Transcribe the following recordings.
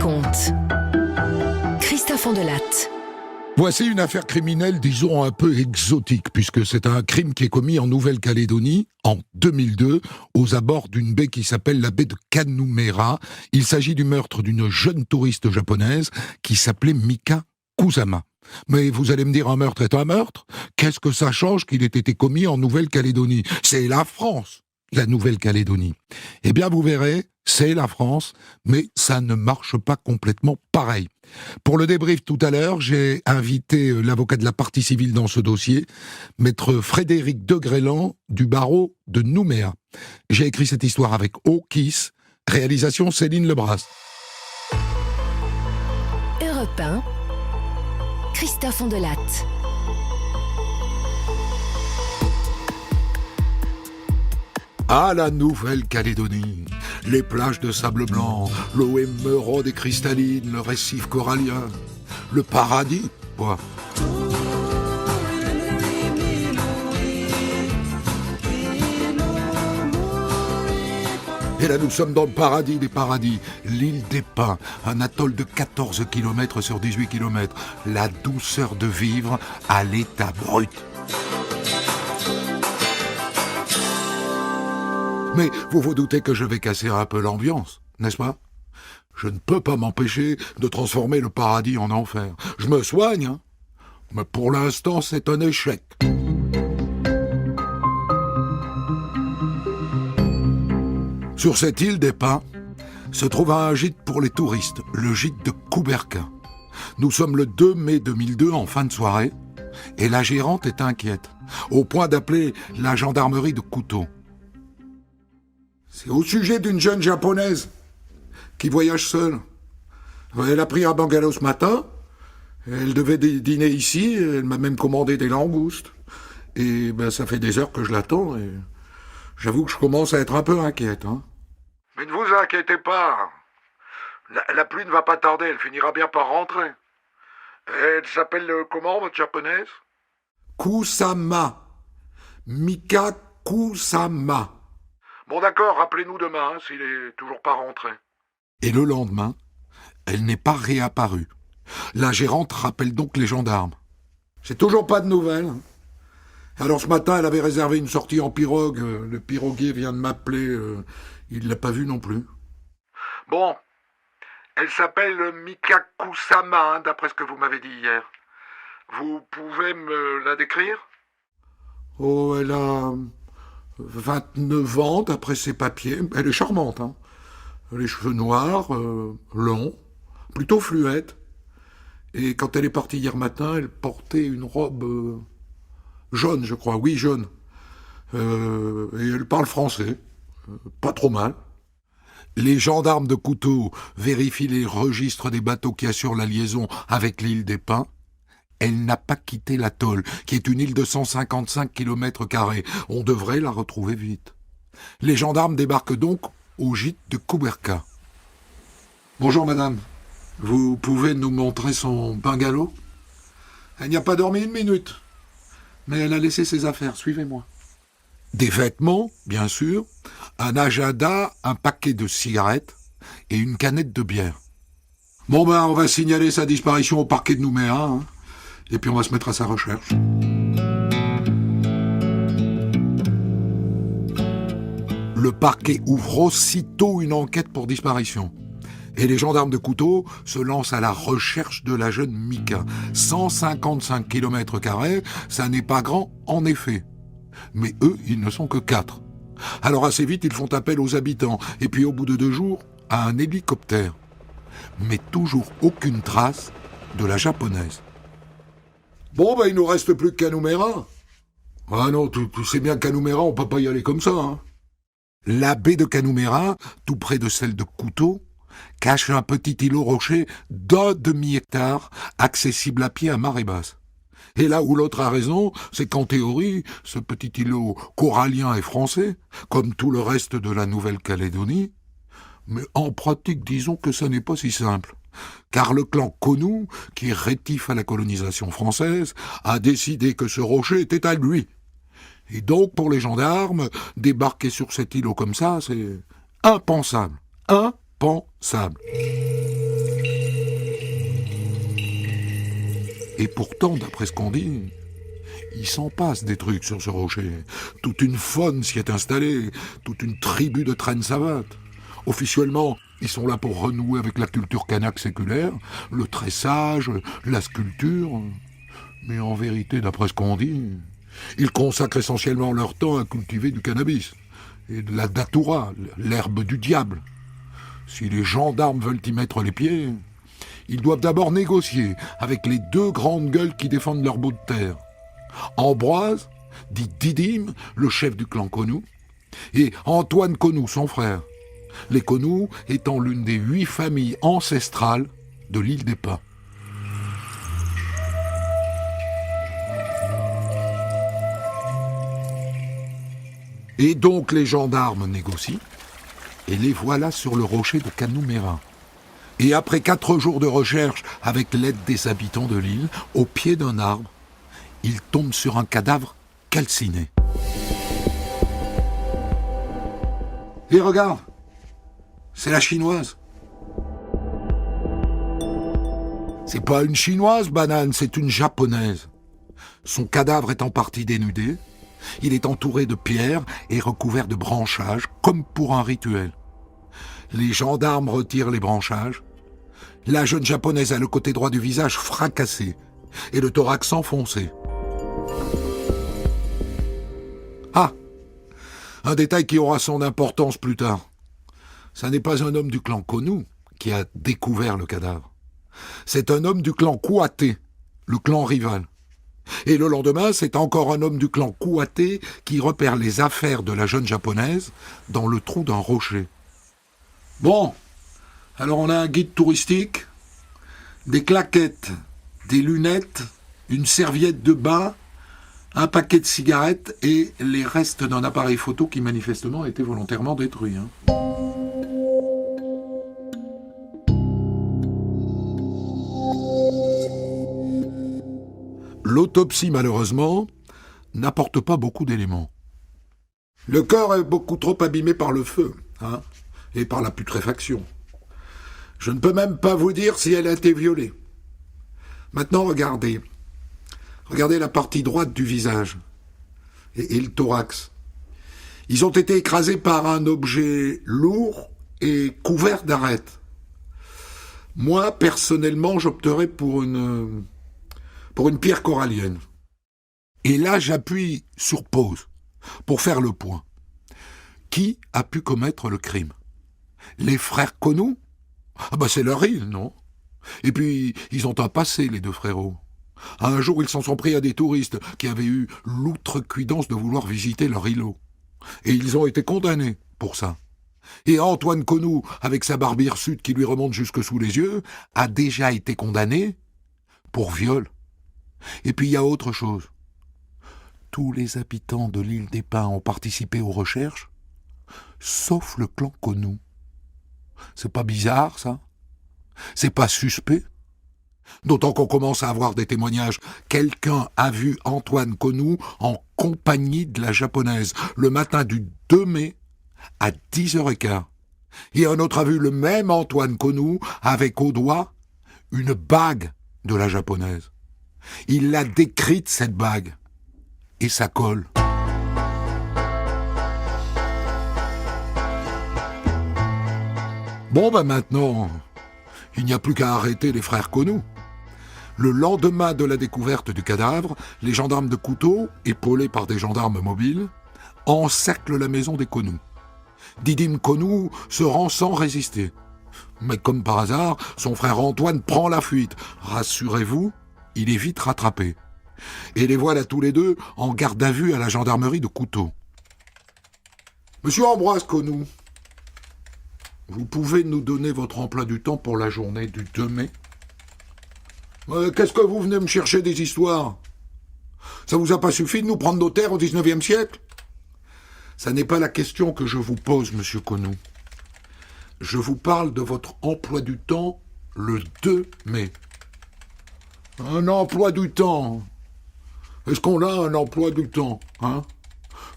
raconte. Christophe Ondelatte. Voici une affaire criminelle, disons, un peu exotique, puisque c'est un crime qui est commis en Nouvelle-Calédonie, en 2002, aux abords d'une baie qui s'appelle la baie de Kanumera. Il s'agit du meurtre d'une jeune touriste japonaise qui s'appelait Mika Kusama. Mais vous allez me dire, un meurtre est un meurtre ? Qu'est-ce que ça change qu'il ait été commis en Nouvelle-Calédonie ? C'est la France, la Nouvelle-Calédonie. Eh bien, vous verrez, c'est la France, mais ça ne marche pas complètement pareil. Pour le débrief tout à l'heure, j'ai invité l'avocat de la partie civile dans ce dossier, maître Frédéric Degréland du barreau de Nouméa. J'ai écrit cette histoire avec Okis, réalisation Céline Lebras. Europe 1, Christophe Ondelatte. Ah, la Nouvelle-Calédonie, les plages de sable blanc, l'eau émeraude et cristalline, le récif corallien, le paradis, quoi. Et là, nous sommes dans le paradis des paradis, l'île des Pins, un atoll de 14 km sur 18 km, la douceur de vivre à l'état brut. Mais vous vous doutez que je vais casser un peu l'ambiance, n'est-ce pas ? Je ne peux pas m'empêcher de transformer le paradis en enfer. Je me soigne, hein ? Mais pour l'instant, c'est un échec. Sur cette île des Pins se trouve un gîte pour les touristes, le gîte de Kuberka. Nous sommes le 2 mai 2002 en fin de soirée, et la gérante est inquiète, au point d'appeler la gendarmerie de Kuto. C'est au sujet d'une jeune japonaise qui voyage seule. Elle a pris un bungalow ce matin, elle devait dîner ici, elle m'a même commandé des langoustes. Et ça fait des heures que je l'attends et j'avoue que je commence à être un peu inquiète. Hein. Mais ne vous inquiétez pas, la pluie ne va pas tarder, elle finira bien par rentrer. Elle s'appelle comment, votre japonaise ? Kusama. Mika Kusama. Bon d'accord, rappelez-nous demain, s'il est toujours pas rentré. Et le lendemain, elle n'est pas réapparue. La gérante rappelle donc les gendarmes. C'est toujours pas de nouvelles. Alors ce matin, elle avait réservé une sortie en pirogue. Le piroguier vient de m'appeler. Il l'a pas vue non plus. Bon, elle s'appelle Mika Kusama, d'après ce que vous m'avez dit hier. Vous pouvez me la décrire ? Oh, elle a 29 ans, d'après ses papiers. Elle est charmante, hein. Les cheveux noirs, longs, plutôt fluettes. Et quand elle est partie hier matin, elle portait une robe jaune, je crois. Oui, jaune. Et elle parle français. Pas trop mal. Les gendarmes de Kuto vérifient les registres des bateaux qui assurent la liaison avec l'île des Pins. Elle n'a pas quitté l'atoll, qui est une île de 155 km². On devrait la retrouver vite. Les gendarmes débarquent donc au gîte de Kuberka. Bonjour madame, vous pouvez nous montrer son bungalow ? Elle n'y a pas dormi une minute, mais elle a laissé ses affaires, suivez-moi. Des vêtements, bien sûr, un agenda, un paquet de cigarettes et une canette de bière. Bon on va signaler sa disparition au parquet de Nouméa, hein. Et puis on va se mettre à sa recherche. Le parquet ouvre aussitôt une enquête pour disparition. Et les gendarmes de Kuto se lancent à la recherche de la jeune Mika. 155 km², ça n'est pas grand en effet. Mais eux, ils ne sont que 4. Alors assez vite, ils font appel aux habitants. Et puis au bout de 2 jours, à un hélicoptère. Mais toujours aucune trace de la japonaise. Bon, il nous reste plus que Kanumera. Ah non, tu sais bien que Kanumera, on peut pas y aller comme ça, hein. La baie de Kanumera, tout près de celle de Kuto, cache un petit îlot rocher d'1 demi-hectare, accessible à pied à marée basse. Et là où l'autre a raison, c'est qu'en théorie, ce petit îlot corallien est français, comme tout le reste de la Nouvelle-Calédonie. Mais en pratique, disons que ça n'est pas si simple. Car le clan Konou, qui est rétif à la colonisation française, a décidé que ce rocher était à lui. Et donc, pour les gendarmes, débarquer sur cet îlot comme ça, c'est impensable. Impensable. Et pourtant, d'après ce qu'on dit, il s'en passe des trucs sur ce rocher. Toute une faune s'y est installée, toute une tribu de traînes savates. Officiellement, ils sont là pour renouer avec la culture kanak séculaire, le tressage, la sculpture. Mais en vérité, d'après ce qu'on dit, ils consacrent essentiellement leur temps à cultiver du cannabis et de la datura, l'herbe du diable. Si les gendarmes veulent y mettre les pieds, ils doivent d'abord négocier avec les deux grandes gueules qui défendent leur bout de terre. Ambroise, dit Didyme, le chef du clan Konou, et Antoine Konou, son frère. Les Konou étant l'une des 8 familles ancestrales de l'île des Pins. Et donc les gendarmes négocient, et les voilà sur le rocher de Canoumérin. Et après 4 jours de recherche, avec l'aide des habitants de l'île, au pied d'un arbre, ils tombent sur un cadavre calciné. Et regarde, c'est la chinoise. C'est pas une chinoise, banane, c'est une japonaise. Son cadavre est en partie dénudé. Il est entouré de pierres et recouvert de branchages, comme pour un rituel. Les gendarmes retirent les branchages. La jeune japonaise a le côté droit du visage fracassé et le thorax enfoncé. Ah, un détail qui aura son importance plus tard. Ça n'est pas un homme du clan Konou qui a découvert le cadavre. C'est un homme du clan Kouaté, le clan rival. Et le lendemain, c'est encore un homme du clan Kouaté qui repère les affaires de la jeune japonaise dans le trou d'un rocher. Bon, alors on a un guide touristique, des claquettes, des lunettes, une serviette de bain, un paquet de cigarettes et les restes d'un appareil photo qui manifestement a été volontairement détruit. L'autopsie, malheureusement, n'apporte pas beaucoup d'éléments. Le corps est beaucoup trop abîmé par le feu, et par la putréfaction. Je ne peux même pas vous dire si elle a été violée. Maintenant, regardez. Regardez la partie droite du visage et le thorax. Ils ont été écrasés par un objet lourd et couvert d'arêtes. Moi, personnellement, j'opterais pour une pierre corallienne. Et là, j'appuie sur pause pour faire le point. Qui a pu commettre le crime? Les frères Konou? Ah bah c'est leur île, non? Et puis, ils ont un passé, les deux frérots. Un jour, ils s'en sont pris à des touristes qui avaient eu l'outrecuidance de vouloir visiter leur îlot. Et ils ont été condamnés pour ça. Et Antoine Konou, avec sa barbe hirsute qui lui remonte jusque sous les yeux, a déjà été condamné pour viol. Et puis il y a autre chose. Tous les habitants de l'île des Pins ont participé aux recherches, sauf le clan Konou. C'est pas bizarre, ça? C'est pas suspect? D'autant qu'on commence à avoir des témoignages. Quelqu'un a vu Antoine Konou en compagnie de la japonaise le matin du 2 mai à 10h15. Et un autre a vu le même Antoine Konou avec au doigt une bague de la japonaise. Il l'a décrite, cette bague. Et ça colle. Bon, maintenant, il n'y a plus qu'à arrêter les frères Konou. Le lendemain de la découverte du cadavre, les gendarmes de Couteau, épaulés par des gendarmes mobiles, encerclent la maison des Konou. Didyme Konou se rend sans résister. Mais comme par hasard, son frère Antoine prend la fuite. Rassurez-vous, il est vite rattrapé. Et les voilà tous les deux en garde à vue à la gendarmerie de Couteau. Monsieur Ambroise Konou, vous pouvez nous donner votre emploi du temps pour la journée du 2 mai? Qu'est-ce que vous venez me chercher des histoires? Ça vous a pas suffi de nous prendre nos terres au 19e siècle? Ça n'est pas la question que je vous pose, monsieur Konou. Je vous parle de votre emploi du temps le 2 mai. Un emploi du temps? Est-ce qu'on a un emploi du temps,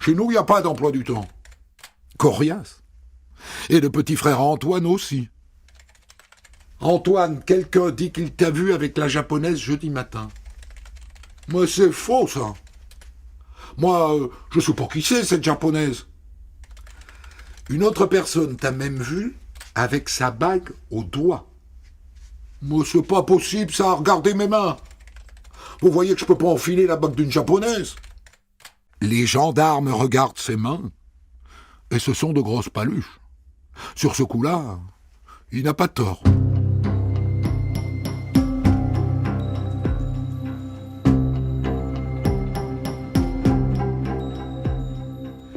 Chez nous, il n'y a pas d'emploi du temps. Coriace. Et le petit frère Antoine aussi. Antoine, quelqu'un dit qu'il t'a vu avec la japonaise jeudi matin. Mais c'est faux, ça. Moi, je sais pas qui c'est, cette japonaise. Une autre personne t'a même vu avec sa bague au doigt. Mais c'est pas possible, ça. Regardez mes mains. Vous voyez que je peux pas enfiler la bague d'une japonaise. Les gendarmes regardent ses mains, et ce sont de grosses paluches. Sur ce coup-là, il n'a pas tort.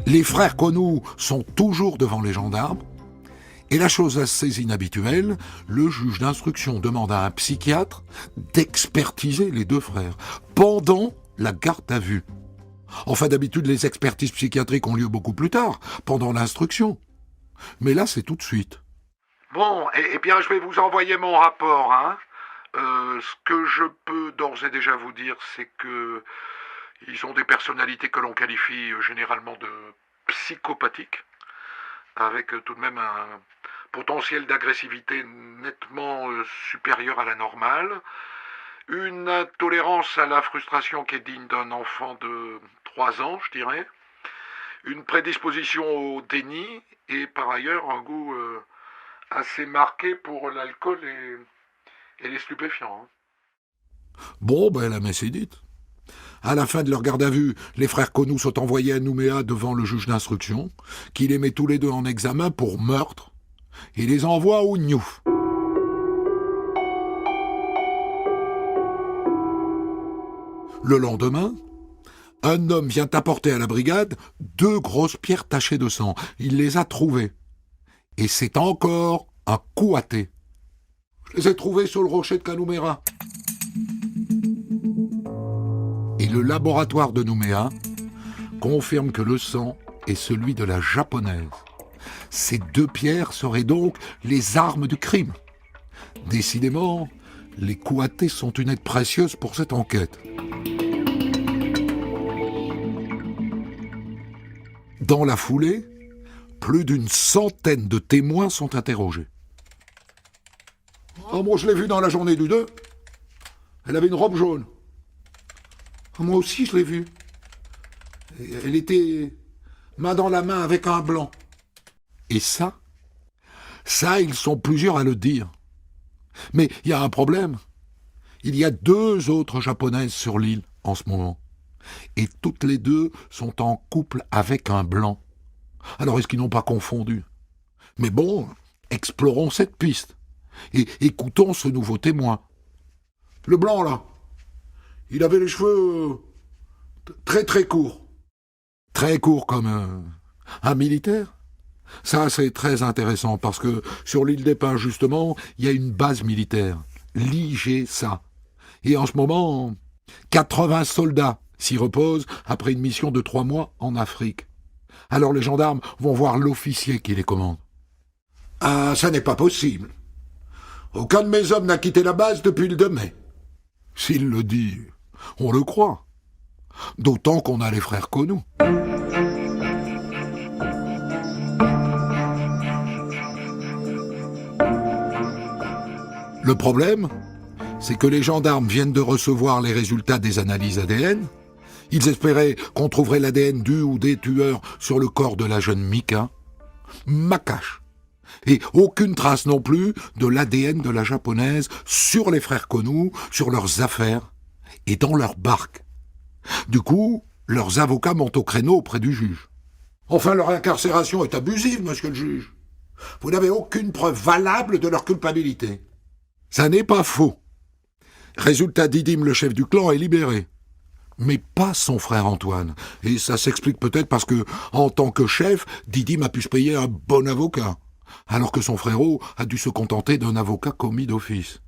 Les frères Konou sont toujours devant les gendarmes, et la chose assez inhabituelle, le juge d'instruction demande à un psychiatre d'expertiser les deux frères pendant la garde à vue. Enfin, d'habitude, les expertises psychiatriques ont lieu beaucoup plus tard, pendant l'instruction. Mais là, c'est tout de suite. Bon, eh bien, je vais vous envoyer mon rapport, hein. Ce que je peux d'ores et déjà vous dire, c'est que ils ont des personnalités que l'on qualifie généralement de psychopathiques, avec tout de même un potentiel d'agressivité nettement supérieur à la normale, une intolérance à la frustration qui est digne d'un enfant de 3 ans, je dirais, une prédisposition au déni et par ailleurs un goût assez marqué pour l'alcool et les stupéfiants. Bon, ben la messe est dite. À la fin de leur garde à vue, les frères Konou sont envoyés à Nouméa devant le juge d'instruction, qui les met tous les deux en examen pour meurtre, et les envoie au Niouf. Le lendemain, un homme vient apporter à la brigade 2 grosses pierres tachées de sang. Il les a trouvées. Et c'est encore un couaté. Je les ai trouvées sur le rocher de Kanoumera. Et le laboratoire de Nouméa confirme que le sang est celui de la japonaise. Ces 2 pierres seraient donc les armes du crime. Décidément, les couatés sont une aide précieuse pour cette enquête. Dans la foulée, plus d'une centaine de témoins sont interrogés. « Ah, moi je l'ai vue dans la journée du 2. Elle avait une robe jaune. Ah, moi aussi je l'ai vue. Elle était main dans la main avec un blanc. » Et ça, ils sont plusieurs à le dire. Mais il y a un problème. Il y a 2 autres japonaises sur l'île en ce moment. Et toutes les 2 sont en couple avec un blanc. Alors est-ce qu'ils n'ont pas confondu? Mais bon, explorons cette piste. Et écoutons ce nouveau témoin. Le blanc, là, il avait les cheveux très très courts. Très courts comme un militaire? Ça, c'est très intéressant parce que sur l'île des Pins, justement, il y a une base militaire, l'IGSA. Et en ce moment, 80 soldats s'y reposent après une mission de 3 mois en Afrique. Alors les gendarmes vont voir l'officier qui les commande. « Ah, ça n'est pas possible. Aucun de mes hommes n'a quitté la base depuis le 2 mai. » S'il le dit, on le croit. D'autant qu'on a les frères Konou. Le problème, c'est que les gendarmes viennent de recevoir les résultats des analyses ADN. Ils espéraient qu'on trouverait l'ADN du ou des tueurs sur le corps de la jeune Mika. Macache. Et aucune trace non plus de l'ADN de la japonaise sur les frères Konou, sur leurs affaires et dans leur barque. Du coup, leurs avocats montent au créneau auprès du juge. Enfin, leur incarcération est abusive, monsieur le juge. Vous n'avez aucune preuve valable de leur culpabilité. Ça n'est pas faux. Résultat, Didim, le chef du clan, est libéré. Mais pas son frère Antoine. Et ça s'explique peut-être parce que, en tant que chef, Didim a pu se payer un bon avocat, alors que son frérot a dû se contenter d'un avocat commis d'office.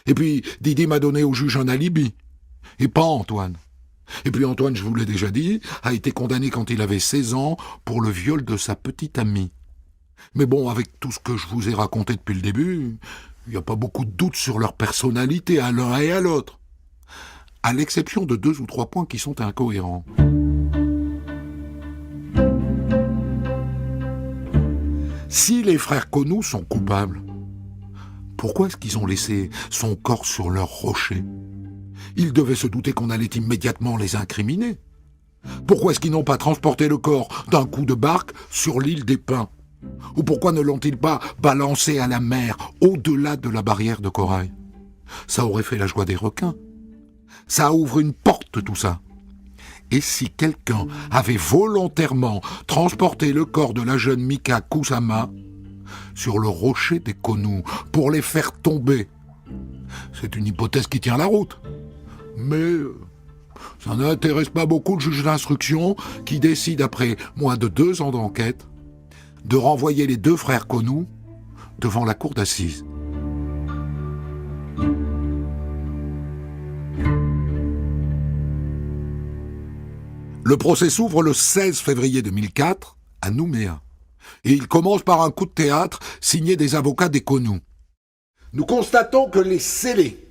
Et puis, Didim a donné au juge un alibi, et pas Antoine. Et puis Antoine, je vous l'ai déjà dit, a été condamné quand il avait 16 ans pour le viol de sa petite amie. Mais bon, avec tout ce que je vous ai raconté depuis le début, il n'y a pas beaucoup de doutes sur leur personnalité à l'un et à l'autre, à l'exception de 2 ou 3 points qui sont incohérents. Si les frères Konou sont coupables, pourquoi est-ce qu'ils ont laissé son corps sur leur rocher? Ils devaient se douter qu'on allait immédiatement les incriminer. Pourquoi est-ce qu'ils n'ont pas transporté le corps d'un coup de barque sur l'île des Pins? Ou pourquoi ne l'ont-ils pas balancé à la mer, au-delà de la barrière de corail? Ça aurait fait la joie des requins. Ça ouvre une porte, tout ça. Et si quelqu'un avait volontairement transporté le corps de la jeune Mika Kusama sur le rocher des Konu pour les faire tomber? C'est une hypothèse qui tient la route. Mais ça n'intéresse pas beaucoup le juge d'instruction qui décide, après moins de 2 ans d'enquête, de renvoyer les 2 frères Konu devant la cour d'assises. Le procès s'ouvre le 16 février 2004 à Nouméa. Et il commence par un coup de théâtre signé des avocats des Konu. Nous constatons que les scellés,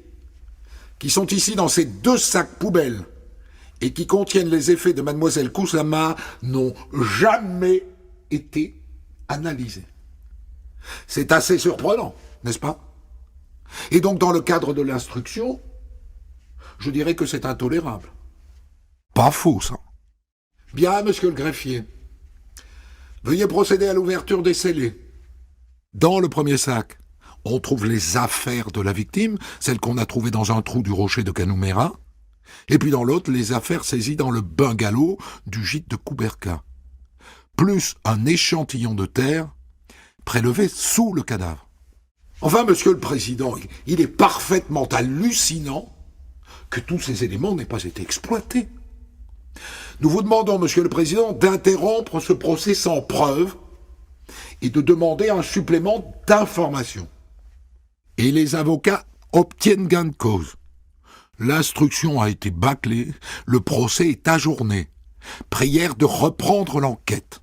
qui sont ici dans ces 2 sacs poubelles et qui contiennent les effets de mademoiselle Kusama, n'ont jamais été analysés. C'est assez surprenant, n'est-ce pas? Et donc, dans le cadre de l'instruction, je dirais que c'est intolérable. Pas faux, ça. Bien, monsieur le greffier. Veuillez procéder à l'ouverture des scellés. Dans le premier sac, on trouve les affaires de la victime, celles qu'on a trouvées dans un trou du rocher de Kanumera, et puis dans l'autre, les affaires saisies dans le bungalow du gîte de Kuberka, plus un échantillon de terre prélevé sous le cadavre. Enfin, monsieur le président, il est parfaitement hallucinant que tous ces éléments n'aient pas été exploités. Nous vous demandons, monsieur le président, d'interrompre ce procès sans preuve et de demander un supplément d'information. Et les avocats obtiennent gain de cause. L'instruction a été bâclée, le procès est ajourné. Prière de reprendre l'enquête.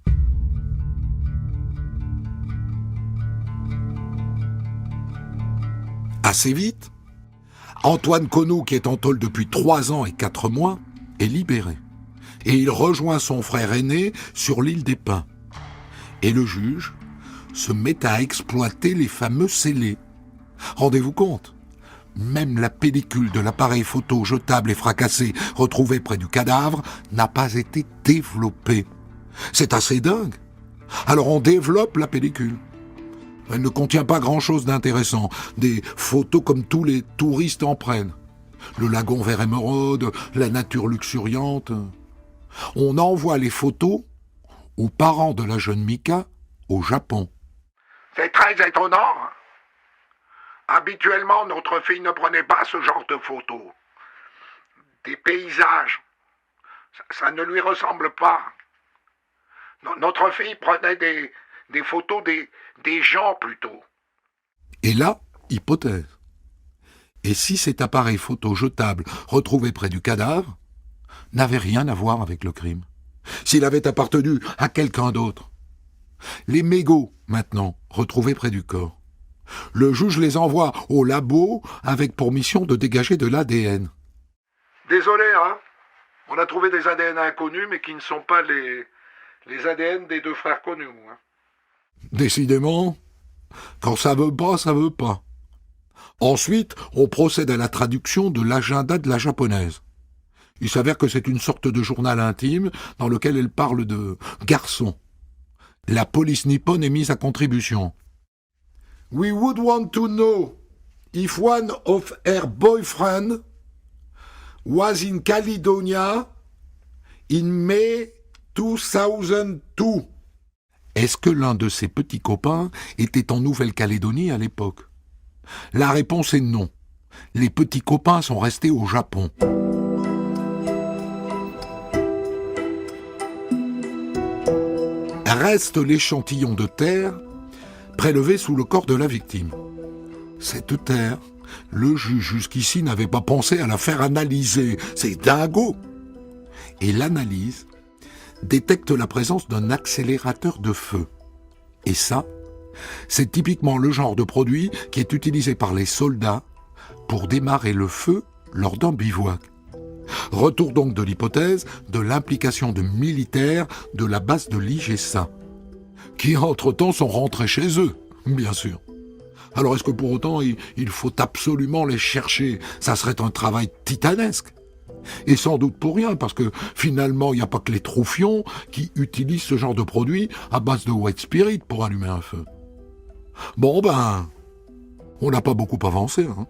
Assez vite, Antoine Konu, qui est en tôle depuis 3 ans et 4 mois, est libéré. Et il rejoint son frère aîné sur l'île des Pins. Et le juge se met à exploiter les fameux scellés. Rendez-vous compte, même la pellicule de l'appareil photo jetable et fracassé retrouvé près du cadavre n'a pas été développée. C'est assez dingue. Alors on développe la pellicule. Elle ne contient pas grand-chose d'intéressant. Des photos comme tous les touristes en prennent. Le lagon vert émeraude, la nature luxuriante. On envoie les photos aux parents de la jeune Mika au Japon. C'est très étonnant. Habituellement, notre fille ne prenait pas ce genre de photos. Des paysages. Ça ne lui ressemble pas. Notre fille prenait des photos des gens plutôt. Et là, hypothèse. Et si cet appareil photo jetable retrouvé près du cadavre n'avait rien à voir avec le crime? S'il avait appartenu à quelqu'un d'autre? Les mégots, maintenant, retrouvés près du corps. Le juge les envoie au labo avec pour mission de dégager de l'ADN. Désolé, hein. On a trouvé des ADN inconnus, mais qui ne sont pas les ADN des 2 frères connus. Hein. Décidément, quand ça veut pas, ça veut pas. Ensuite, on procède à la traduction de l'agenda de la japonaise. Il s'avère que c'est une sorte de journal intime dans lequel elle parle de garçons. La police nippone est mise à contribution. We would want to know if one of her boyfriend was in Caledonia in May 2002. Est-ce que l'un de ses petits copains était en Nouvelle-Calédonie à l'époque? La réponse est non. Les petits copains sont restés au Japon. Reste l'échantillon de terre prélevé sous le corps de la victime. Cette terre, le juge jusqu'ici n'avait pas pensé à la faire analyser. C'est dingo! Et l'analyse détecte la présence d'un accélérateur de feu. Et ça, c'est typiquement le genre de produit qui est utilisé par les soldats pour démarrer le feu lors d'un bivouac. Retour donc de l'hypothèse de l'implication de militaires de la base de l'IGSA, qui entre-temps sont rentrés chez eux, bien sûr. Alors est-ce que pour autant il faut absolument les chercher? Ça serait un travail titanesque. Et sans doute pour rien, parce que finalement, il n'y a pas que les troufions qui utilisent ce genre de produit à base de white spirit pour allumer un feu. Bon ben, on n'a pas beaucoup avancé, hein.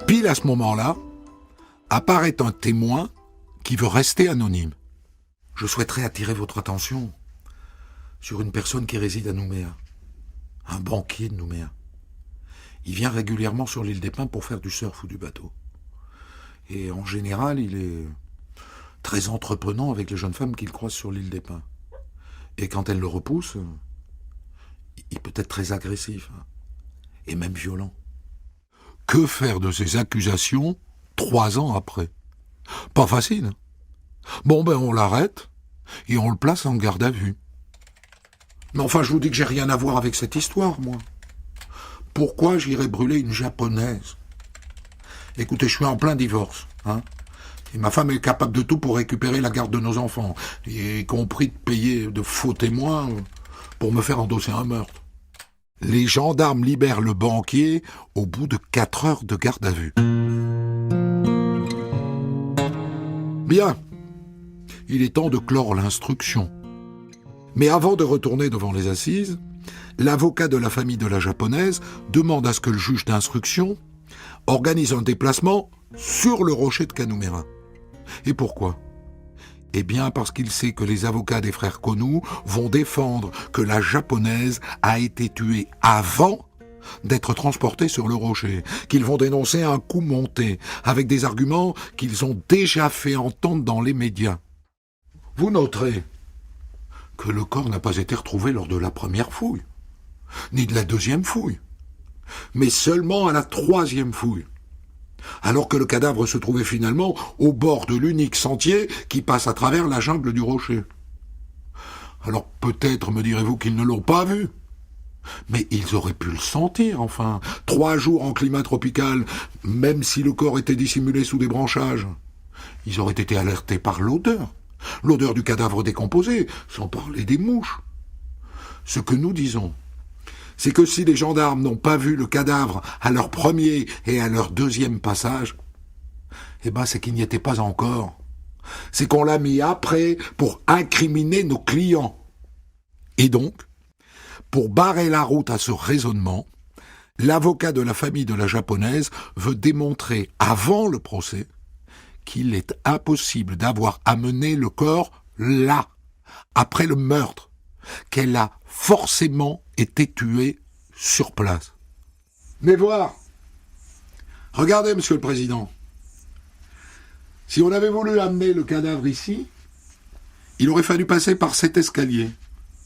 Pile à ce moment-là, apparaît un témoin qui veut rester anonyme. Je souhaiterais attirer votre attention sur une personne qui réside à Nouméa, un banquier de Nouméa. Il vient régulièrement sur l'île des Pins pour faire du surf ou du bateau. Et en général, il est très entreprenant avec les jeunes femmes qu'il croise sur l'île des Pins. Et quand elles le repoussent, il peut être très agressif, hein, et même violent. Que faire de ces accusations 3 ans après? Pas facile. Bon ben on l'arrête et on le place en garde à vue. Mais enfin je vous dis que j'ai rien à voir avec cette histoire, moi. Pourquoi j'irais brûler une japonaise? Écoutez, je suis en plein divorce, hein. Et ma femme est capable de tout pour récupérer la garde de nos enfants, y compris de payer de faux témoins pour me faire endosser un meurtre. Les gendarmes libèrent le banquier au bout de 4 heures de garde à vue. Bien, il est temps de clore l'instruction. Mais avant de retourner devant les assises, l'avocat de la famille de la japonaise demande à ce que le juge d'instruction organise un déplacement sur le rocher de Kanumera. Et pourquoi? Eh bien parce qu'il sait que les avocats des frères Konou vont défendre que la japonaise a été tuée avant d'être transportée sur le rocher, qu'ils vont dénoncer un coup monté, avec des arguments qu'ils ont déjà fait entendre dans les médias. Vous noterez que le corps n'a pas été retrouvé lors de la première fouille, ni de la deuxième fouille, mais seulement à la 3e fouille, alors que le cadavre se trouvait finalement au bord de l'unique sentier qui passe à travers la jungle du rocher. Alors peut-être me direz-vous qu'ils ne l'ont pas vu, mais ils auraient pu le sentir, enfin. 3 jours en climat tropical, même si le corps était dissimulé sous des branchages. Ils auraient été alertés par l'odeur du cadavre décomposé, sans parler des mouches. Ce que nous disons, c'est que si les gendarmes n'ont pas vu le cadavre à leur premier et à leur 2e passage, eh ben c'est qu'il n'y était pas encore. C'est qu'on l'a mis après pour incriminer nos clients. Et donc, pour barrer la route à ce raisonnement, l'avocat de la famille de la japonaise veut démontrer avant le procès qu'il est impossible d'avoir amené le corps là, après le meurtre, qu'elle a forcément été tuée sur place. Mais voir, regardez, monsieur le président, si on avait voulu amener le cadavre ici, il aurait fallu passer par cet escalier.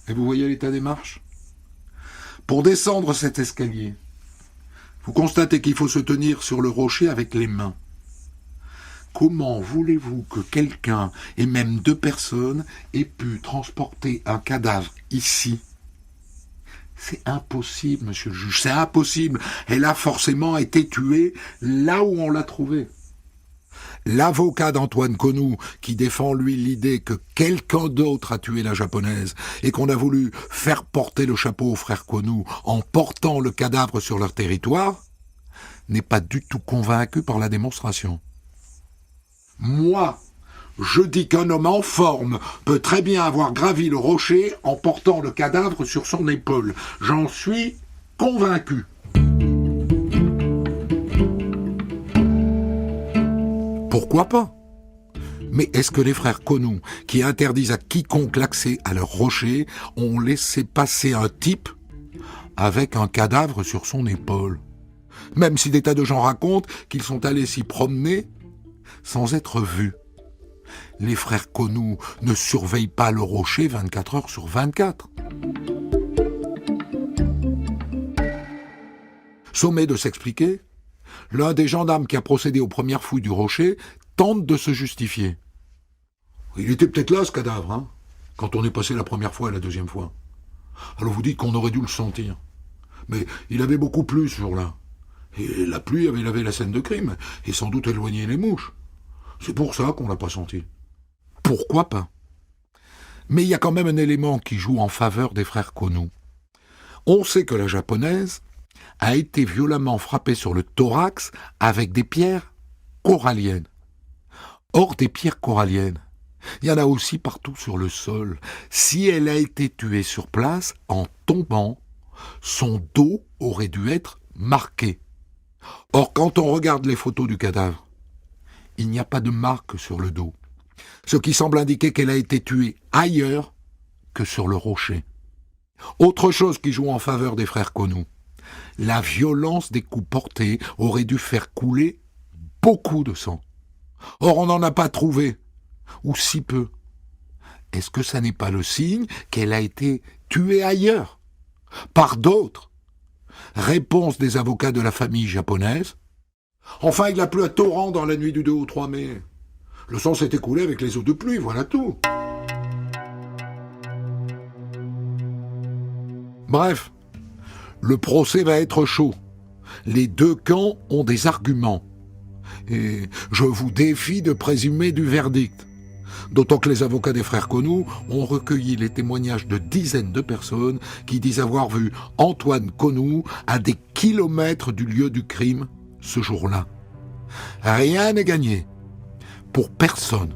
Et vous voyez l'état des marches? Pour descendre cet escalier, vous constatez qu'il faut se tenir sur le rocher avec les mains. Comment voulez-vous que quelqu'un, et même 2 personnes, aient pu transporter un cadavre ici? C'est impossible, monsieur le juge, c'est impossible. Elle a forcément été tuée là où on l'a trouvée. L'avocat d'Antoine Konou, qui défend lui l'idée que quelqu'un d'autre a tué la japonaise et qu'on a voulu faire porter le chapeau aux frères Konou en portant le cadavre sur leur territoire, n'est pas du tout convaincu par la démonstration. Moi, je dis qu'un homme en forme peut très bien avoir gravi le rocher en portant le cadavre sur son épaule. J'en suis convaincu. Pourquoi pas? Mais est-ce que les frères Konou, qui interdisent à quiconque l'accès à leur rocher, ont laissé passer un type avec un cadavre sur son épaule? Même si des tas de gens racontent qu'ils sont allés s'y promener sans être vus. Les frères Konou ne surveillent pas le rocher 24 heures sur 24. Sommé de s'expliquer, l'un des gendarmes qui a procédé aux premières fouilles du rocher tente de se justifier. Il était peut-être là, ce cadavre, hein, quand on est passé la première fois et la 2e fois. Alors vous dites qu'on aurait dû le sentir. Mais il avait beaucoup plu ce jour-là. Et la pluie avait lavé la scène de crime, et sans doute éloigné les mouches. C'est pour ça qu'on l'a pas senti. Pourquoi pas? Mais il y a quand même un élément qui joue en faveur des frères Konu. On sait que la japonaise a été violemment frappée sur le thorax avec des pierres coralliennes. Or, des pierres coralliennes, il y en a aussi partout sur le sol. Si elle a été tuée sur place, en tombant, son dos aurait dû être marqué. Or, quand on regarde les photos du cadavre, il n'y a pas de marque sur le dos, ce qui semble indiquer qu'elle a été tuée ailleurs que sur le rocher. Autre chose qui joue en faveur des frères Konu, la violence des coups portés aurait dû faire couler beaucoup de sang. Or, on n'en a pas trouvé, ou si peu. Est-ce que ça n'est pas le signe qu'elle a été tuée ailleurs, par d'autres? Réponse des avocats de la famille japonaise. Enfin, il a plu à torrent dans la nuit du 2 au 3 mai. Le sang s'est écoulé avec les eaux de pluie, voilà tout. Bref, le procès va être chaud. Les deux camps ont des arguments. Et je vous défie de présumer du verdict. D'autant que les avocats des frères Konu ont recueilli les témoignages de dizaines de personnes qui disent avoir vu Antoine Konu à des kilomètres du lieu du crime ce jour-là. Rien n'est gagné. Pour personne.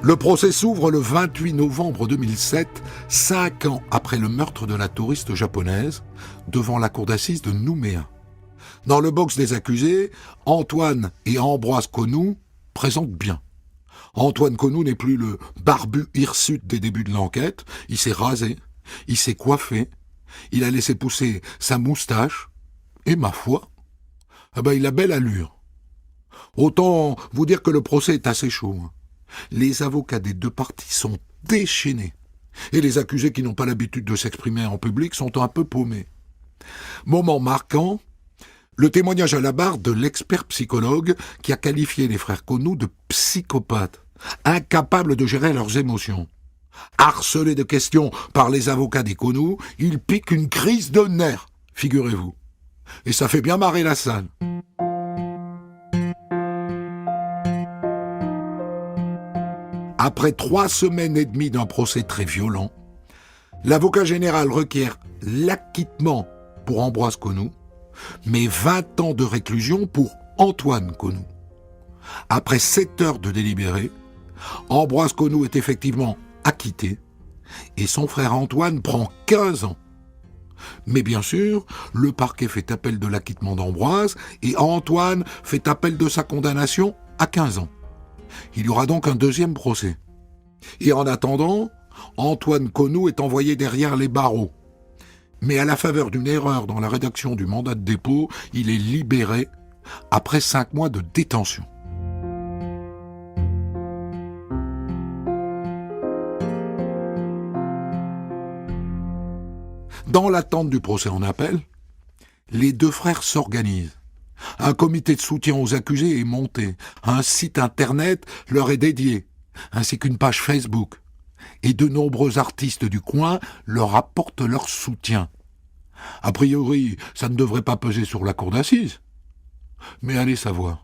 Le procès s'ouvre le 28 novembre 2007, 5 ans après le meurtre de la touriste japonaise, devant la cour d'assises de Nouméa. Dans le box des accusés, Antoine et Ambroise Konu présentent bien. Antoine Konu n'est plus le barbu hirsute des débuts de l'enquête, il s'est rasé, il s'est coiffé, il a laissé pousser sa moustache, et ma foi, il a belle allure. Autant vous dire que le procès est assez chaud. Les avocats des deux parties sont déchaînés. Et les accusés qui n'ont pas l'habitude de s'exprimer en public sont un peu paumés. Moment marquant, le témoignage à la barre de l'expert psychologue qui a qualifié les frères Konu de psychopathes, incapables de gérer leurs émotions. Harcelés de questions par les avocats des Konu, ils piquent une crise de nerfs, figurez-vous. Et ça fait bien marrer la salle. Après 3 semaines et demie d'un procès très violent, l'avocat général requiert l'acquittement pour Ambroise Konu, mais 20 ans de réclusion pour Antoine Konu. Après 7 heures de délibéré, Ambroise Konu est effectivement acquitté et son frère Antoine prend 15 ans. Mais bien sûr, le parquet fait appel de l'acquittement d'Ambroise et Antoine fait appel de sa condamnation à 15 ans. Il y aura donc un deuxième procès. Et en attendant, Antoine Konu est envoyé derrière les barreaux. Mais à la faveur d'une erreur dans la rédaction du mandat de dépôt, il est libéré après 5 mois de détention. Dans l'attente du procès en appel, les deux frères s'organisent. Un comité de soutien aux accusés est monté, un site internet leur est dédié, ainsi qu'une page Facebook. Et de nombreux artistes du coin leur apportent leur soutien. A priori, ça ne devrait pas peser sur la cour d'assises. Mais allez savoir.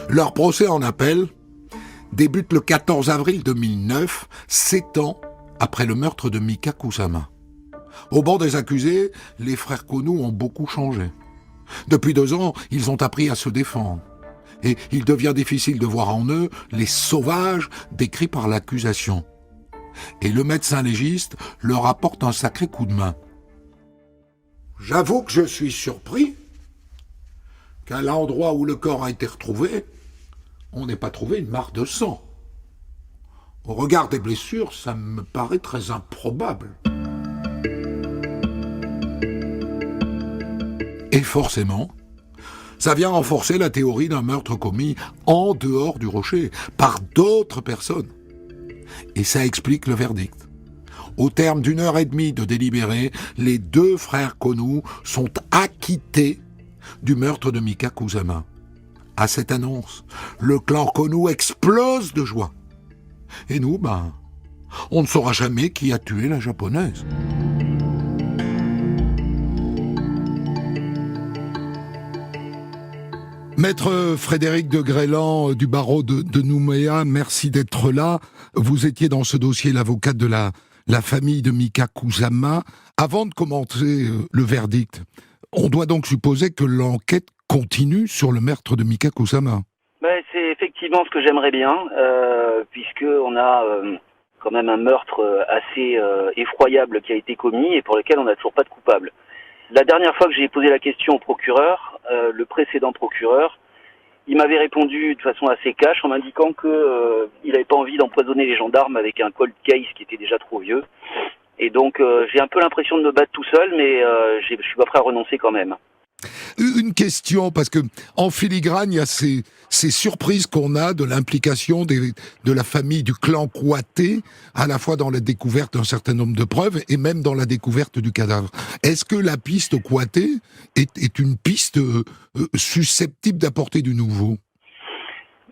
Leur procès en appel débute le 14 avril 2009, 7 ans après le meurtre de Mika Kusama. Au banc des accusés, les frères Konu ont beaucoup changé. Depuis 2 ans, ils ont appris à se défendre. Et il devient difficile de voir en eux les sauvages décrits par l'accusation. Et le médecin légiste leur apporte un sacré coup de main. J'avoue que je suis surpris qu'à l'endroit où le corps a été retrouvé, on n'ait pas trouvé une marque de sang. Au regard des blessures, ça me paraît très improbable. Et forcément, ça vient renforcer la théorie d'un meurtre commis en dehors du rocher, par d'autres personnes. Et ça explique le verdict. Au terme d'1 heure et demie de délibéré, les 2 frères Konu sont acquittés du meurtre de Mika Kusama. À cette annonce, le clan Konu explose de joie. Et nous, on ne saura jamais qui a tué la japonaise. Maître Frédéric de Grélan du barreau de Nouméa, merci d'être là. Vous étiez dans ce dossier l'avocate de la famille de Mika Kusama. Avant de commenter le verdict, on doit donc supposer que l'enquête continue sur le meurtre de Mika Kusama. C'est effectivement ce que j'aimerais bien, puisqu'on a quand même un meurtre assez effroyable qui a été commis et pour lequel on n'a toujours pas de coupable. La dernière fois que j'ai posé la question au procureur, le précédent procureur, il m'avait répondu de façon assez cash en m'indiquant que il n'avait pas envie d'empoisonner les gendarmes avec un cold case qui était déjà trop vieux. Et donc j'ai un peu l'impression de me battre tout seul, mais je suis pas prêt à renoncer quand même. Une question, parce que en filigrane, il y a ces surprises qu'on a de l'implication de la famille du clan Kouaté, à la fois dans la découverte d'un certain nombre de preuves et même dans la découverte du cadavre. Est-ce que la piste Kouaté est une piste susceptible d'apporter du nouveau ?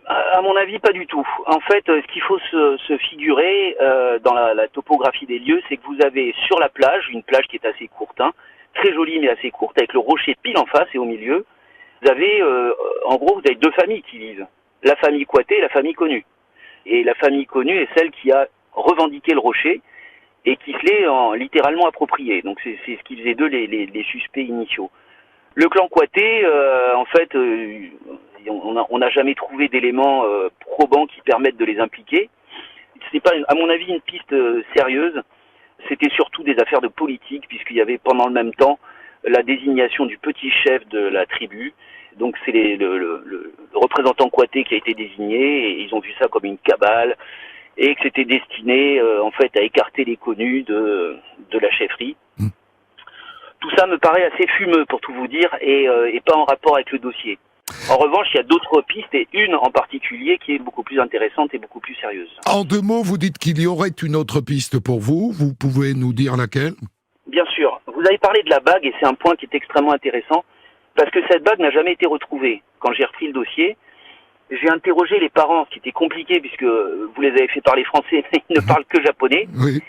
À mon avis, pas du tout. En fait, ce qu'il faut se figurer dans la topographie des lieux, c'est que vous avez sur la plage, une plage qui est assez courte, très jolie mais assez courte, avec le rocher pile en face et au milieu, vous avez, en gros, vous avez deux familles qui vivent. La famille Kouaté et la famille connue. Et la famille connue est celle qui a revendiqué le rocher et qui se l'est littéralement approprié. Donc c'est ce qui faisait d'eux les suspects initiaux. Le clan Kouaté, en fait, on n'a jamais trouvé d'éléments probants qui permettent de les impliquer. C'est pas, à mon avis, une piste sérieuse. C'était surtout des affaires de politique, puisqu'il y avait pendant le même temps la désignation du petit chef de la tribu. Donc c'est le représentant Kouaté qui a été désigné, et ils ont vu ça comme une cabale, et que c'était destiné en fait à écarter les connus de la chefferie. Tout ça me paraît assez fumeux, pour tout vous dire, et pas en rapport avec le dossier. En revanche, il y a d'autres pistes, et une en particulier qui est beaucoup plus intéressante et beaucoup plus sérieuse. En 2 mots, vous dites qu'il y aurait une autre piste pour vous. Vous pouvez nous dire laquelle ? Bien sûr. Vous avez parlé de la bague, et c'est un point qui est extrêmement intéressant, parce que cette bague n'a jamais été retrouvée. Quand j'ai repris le dossier, j'ai interrogé les parents, ce qui était compliqué, puisque vous les avez fait parler français, mais ils ne parlent que japonais. Oui.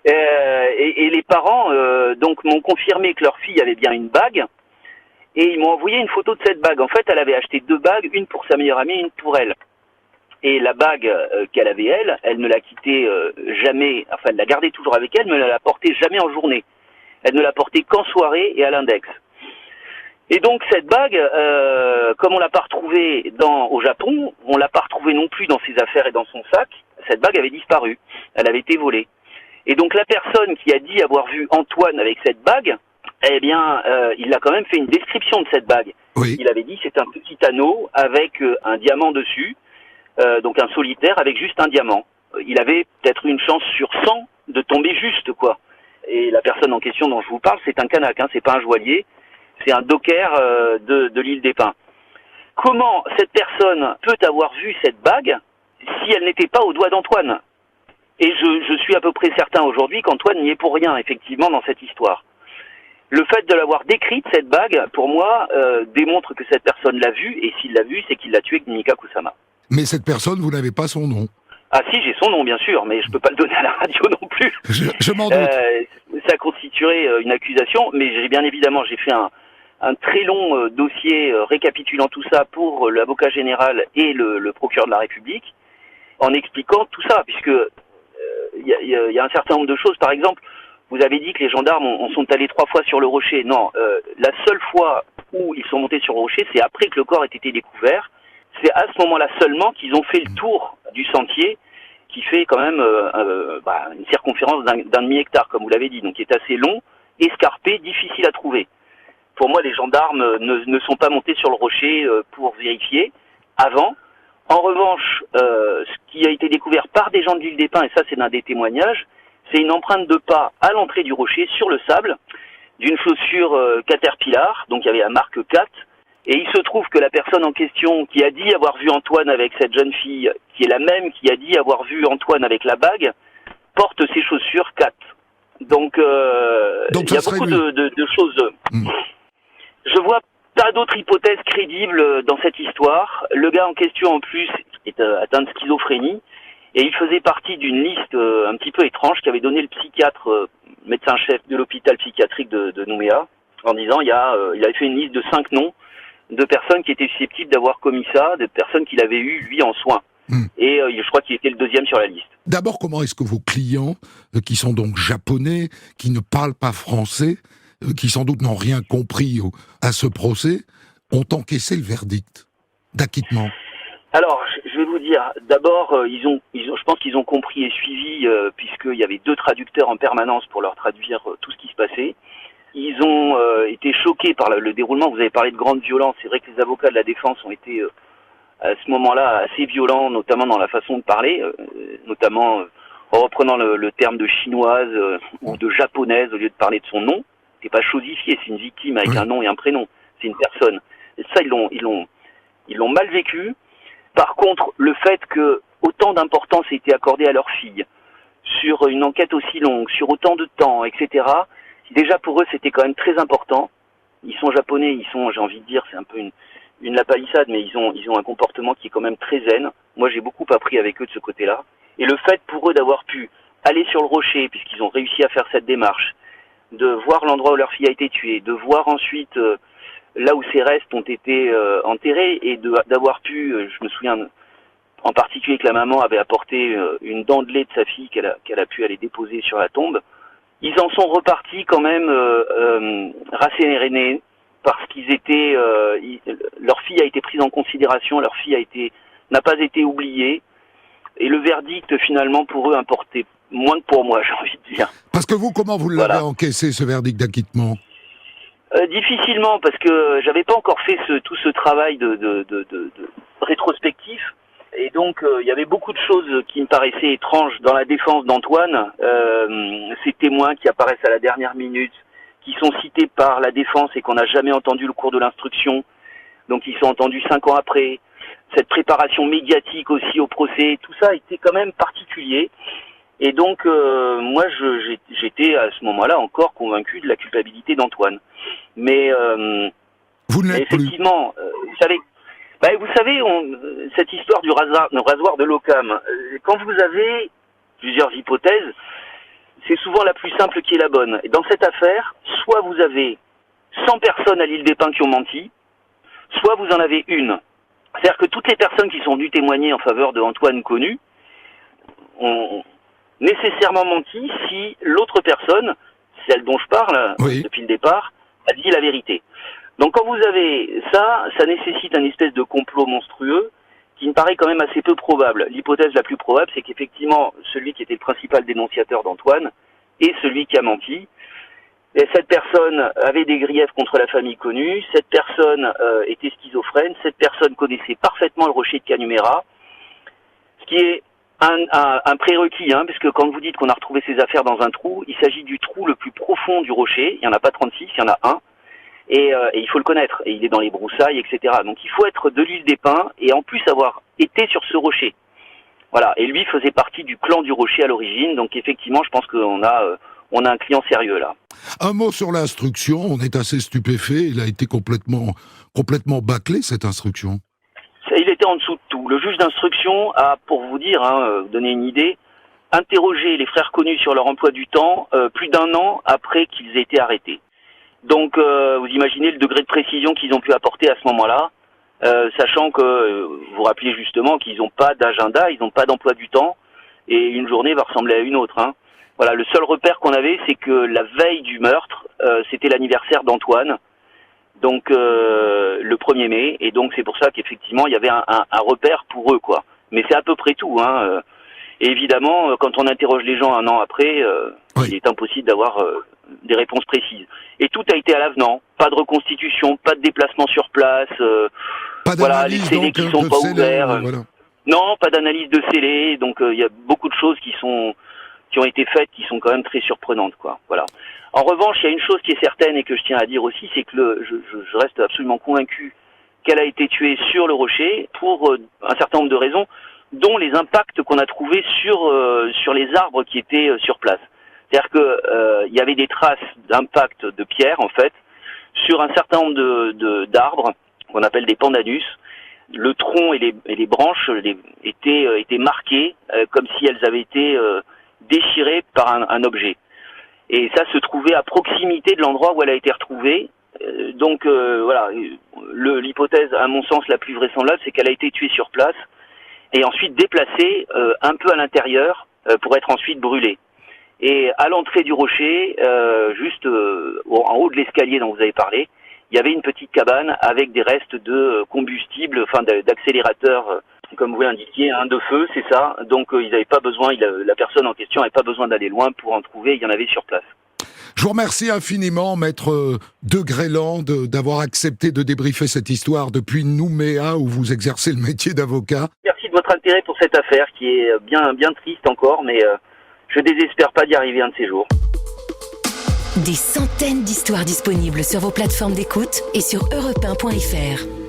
Et les parents donc m'ont confirmé que leur fille avait bien une bague, et ils m'ont envoyé une photo de cette bague. En fait, elle avait acheté 2 bagues, une pour sa meilleure amie, une pour elle. Et la bague qu'elle avait, elle ne l'a quittée jamais, enfin elle la gardait toujours avec elle, mais elle ne la portait jamais en journée. Elle ne la portait qu'en soirée et à l'index. Et donc cette bague, comme on l'a pas retrouvée au Japon, on l'a pas retrouvée non plus dans ses affaires et dans son sac. Cette bague avait disparu, elle avait été volée. Et donc la personne qui a dit avoir vu Antoine avec cette bague, eh bien, il a quand même fait une description de cette bague. Oui. Il avait dit c'est un petit anneau avec un diamant dessus, donc un solitaire avec juste un diamant. Il avait peut-être une chance sur 100 de tomber juste, quoi. Et la personne en question dont je vous parle, c'est un Kanak, c'est pas un joaillier, c'est un docker de l'île des Pins. Comment cette personne peut avoir vu cette bague si elle n'était pas au doigt d'Antoine ? Et je suis à peu près certain aujourd'hui qu'Antoine n'y est pour rien, effectivement, dans cette histoire. Le fait de l'avoir décrite, cette bague, pour moi, démontre que cette personne l'a vue, et s'il l'a vue, c'est qu'il l'a tuée avec Mika Kusama. Mais cette personne, vous n'avez pas son nom. Ah si, j'ai son nom, bien sûr, mais je peux pas le donner à la radio non plus. Je m'en doute. Ça constituerait une accusation, mais j'ai fait un très long dossier récapitulant tout ça pour l'avocat général et le procureur de la République, en expliquant tout ça, puisque y a un certain nombre de choses. Par exemple, vous avez dit que les gendarmes sont allés 3 fois sur le rocher. Non, la seule fois où ils sont montés sur le rocher, c'est après que le corps ait été découvert. C'est à ce moment-là seulement qu'ils ont fait le tour du sentier, qui fait quand même une circonférence d'un demi-hectare, comme vous l'avez dit, donc qui est assez long, escarpé, difficile à trouver. Pour moi, les gendarmes ne sont pas montés sur le rocher pour vérifier avant. En revanche, ce qui a été découvert par des gens de l'île des Pins, et ça c'est d'un des témoignages, c'est une empreinte de pas à l'entrée du rocher, sur le sable, d'une chaussure Caterpillar, donc il y avait la marque 4, et il se trouve que la personne en question qui a dit avoir vu Antoine avec cette jeune fille, qui est la même qui a dit avoir vu Antoine avec la bague, porte ses chaussures 4. Donc il y a beaucoup de choses. Je vois pas d'autres hypothèses crédibles dans cette histoire. Le gars en question, en plus, est atteint de schizophrénie. Et il faisait partie d'une liste un petit peu étrange qu'avait donné le psychiatre, médecin-chef de l'hôpital psychiatrique de Nouméa, en disant il avait fait une liste de 5 noms de personnes qui étaient susceptibles d'avoir commis ça, de personnes qu'il avait eues, lui, en soins. Et je crois qu'il était le 2e sur la liste. D'abord, comment est-ce que vos clients, qui sont donc japonais, qui ne parlent pas français, qui sans doute n'ont rien compris à ce procès, ont encaissé le verdict d'acquittement? Alors, je vais vous dire, d'abord, je pense qu'ils ont compris et suivi, puisqu'il y avait 2 traducteurs en permanence pour leur traduire tout ce qui se passait. Ils ont été choqués par le déroulement. Vous avez parlé de grande violence. C'est vrai que les avocats de la défense ont été à ce moment-là assez violents, notamment dans la façon de parler, notamment en reprenant le terme de chinoise ou de japonaise au lieu de parler de son nom. C'est pas chosifié, c'est une victime avec un nom et un prénom. C'est une personne. Et ça, ils l'ont mal vécu. Par contre, le fait que autant d'importance ait été accordée à leur fille, sur une enquête aussi longue, sur autant de temps, etc., déjà pour eux c'était quand même très important. Ils sont japonais, j'ai envie de dire, c'est un peu une lapalissade, mais ils ont un comportement qui est quand même très zen. Moi j'ai beaucoup appris avec eux de ce côté-là. Et le fait pour eux d'avoir pu aller sur le rocher, puisqu'ils ont réussi à faire cette démarche, de voir l'endroit où leur fille a été tuée, de voir ensuite là où ses restes ont été enterrés, et d'avoir pu, je me souviens en particulier que la maman avait apporté une dent de lait de sa fille qu'elle a pu aller déposer sur la tombe. Ils en sont repartis quand même rassérénés, parce qu'ils étaient, leur fille a été prise en considération, leur fille n'a pas été oubliée, et le verdict finalement pour eux importait moins que pour moi, j'ai envie de dire. Parce que vous, comment vous l'avez encaissé, ce verdict d'acquittement? Difficilement, parce que j'avais pas encore fait tout ce travail de rétrospectif. Et donc, il y avait beaucoup de choses qui me paraissaient étranges dans la défense d'Antoine. Ces témoins qui apparaissent à la dernière minute, qui sont cités par la défense et qu'on n'a jamais entendu le cours de l'instruction. Donc, ils sont entendus 5 ans après. Cette préparation médiatique aussi au procès, tout ça était quand même particulier. Et donc, moi, j'étais à ce moment-là encore convaincu de la culpabilité d'Antoine. Mais vous ne l'êtes effectivement, vous savez, cette histoire du rasoir de l'Occam, quand vous avez plusieurs hypothèses, c'est souvent la plus simple qui est la bonne. Et dans cette affaire, soit vous avez 100 personnes à l'île des Pins qui ont menti, soit vous en avez une. C'est-à-dire que toutes les personnes qui sont venues témoigner en faveur de Antoine Connu ont nécessairement menti si l'autre personne, celle dont je parle depuis le départ, a dit la vérité. Donc quand vous avez ça nécessite un espèce de complot monstrueux qui me paraît quand même assez peu probable. L'hypothèse la plus probable, c'est qu'effectivement, celui qui était le principal dénonciateur d'Antoine est celui qui a menti. Et cette personne avait des griefs contre la famille Connu, cette personne était schizophrène, cette personne connaissait parfaitement le rocher de Canuméra, ce qui est un prérequis, puisque quand vous dites qu'on a retrouvé ces affaires dans un trou, il s'agit du trou le plus profond du rocher, il n'y en a pas 36, il y en a un, et il faut le connaître, et il est dans les broussailles, etc. Donc il faut être de l'île des Pins, et en plus avoir été sur ce rocher. Voilà, et lui faisait partie du clan du rocher à l'origine, donc effectivement je pense qu'on a un client sérieux là. Un mot sur l'instruction, on est assez stupéfait, il a été complètement bâclé cette instruction. Il était en dessous de tout. Le juge d'instruction a, pour vous dire, vous donner une idée, interrogé les frères Connus sur leur emploi du temps plus d'1 an après qu'ils aient été arrêtés. Donc, vous imaginez le degré de précision qu'ils ont pu apporter à ce moment-là, sachant que, vous rappelez justement qu'ils n'ont pas d'agenda, ils n'ont pas d'emploi du temps, et une journée va ressembler à une autre. Voilà, le seul repère qu'on avait, c'est que la veille du meurtre, c'était l'anniversaire d'Antoine, donc le 1er mai, et donc c'est pour ça qu'effectivement il y avait un repère pour eux, quoi. Mais c'est à peu près tout, Et évidemment, quand on interroge les gens 1 an après, il est impossible d'avoir des réponses précises. Et tout a été à l'avenant, pas de reconstitution, pas de déplacement sur place, les scellés qui sont pas ouverts. Non, pas d'analyse de scellés, donc il y a beaucoup de choses qui ont été faites, qui sont quand même très surprenantes, quoi. Voilà. En revanche, il y a une chose qui est certaine et que je tiens à dire aussi, c'est que je reste absolument convaincu qu'elle a été tuée sur le rocher pour un certain nombre de raisons, dont les impacts qu'on a trouvés sur les arbres qui étaient sur place. C'est-à-dire que il y avait des traces d'impact de pierre, en fait, sur un certain nombre d'arbres qu'on appelle des pandanus, le tronc et les branches étaient marquées comme si elles avaient été déchirées par un objet. Et ça se trouvait à proximité de l'endroit où elle a été retrouvée. Donc voilà, l'hypothèse à mon sens la plus vraisemblable, c'est qu'elle a été tuée sur place et ensuite déplacée un peu à l'intérieur pour être ensuite brûlée. Et à l'entrée du rocher, juste en haut de l'escalier dont vous avez parlé, il y avait une petite cabane avec des restes de combustible, enfin d'accélérateur, comme vous l'indiquiez, de feu, c'est ça. Donc ils n'avaient pas besoin, la personne en question n'avait pas besoin d'aller loin pour en trouver, il y en avait sur place. Je vous remercie infiniment, maître de Gréland, d'avoir accepté de débriefer cette histoire depuis Nouméa, où vous exercez le métier d'avocat. Merci de votre intérêt pour cette affaire, qui est bien triste encore, mais je désespère pas d'y arriver un de ces jours. Des centaines d'histoires disponibles sur vos plateformes d'écoute et sur europe1.fr.